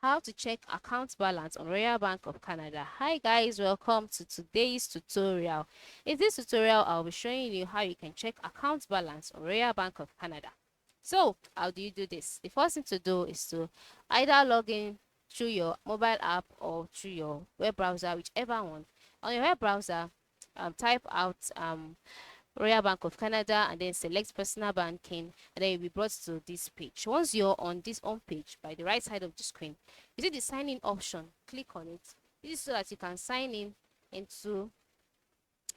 How to check account balance on Royal Bank of Canada. Hi guys, welcome to today's tutorial. In this tutorial, I'll be showing you how you can check account balance on Royal Bank of Canada. So, how do you do this? The first thing to do is to either log in through your mobile app or through your web browser, whichever one. On your web browser, type out Royal Bank of Canada and then select personal banking, and then you'll be brought to this page. Once you're on this home page, by the right side of the screen, you see the sign in option. Click on it. This is so that you can sign in into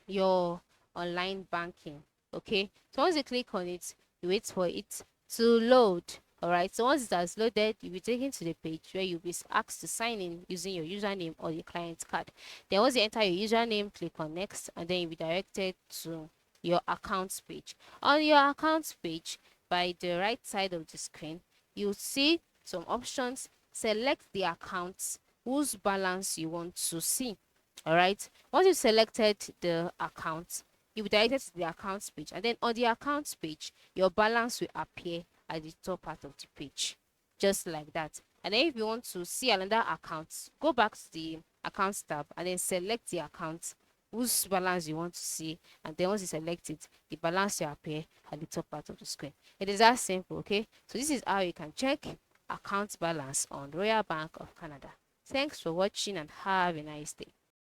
your online banking. Okay, so once you click on it, you wait for it to load. All right, so once it has loaded, you'll be taken to the page where you'll be asked to sign in using your username or your client card. Then once you enter your username, click on next, and then you'll be directed to your accounts page. On your accounts page, by the right side of the screen, you'll see some options. Select the accounts whose balance you want to see. All right, once you've selected the account, you'll be directed to the accounts page, and then on the accounts page, your balance will appear at the top part of the page, just like that. And then if you want to see another account, go back to the accounts tab and then select the account whose balance you want to see, and then once you select it, the balance will appear at the top part of the screen. It is that simple. Okay, so this is how you can check account balance on Royal Bank of Canada. Thanks for watching and have a nice day.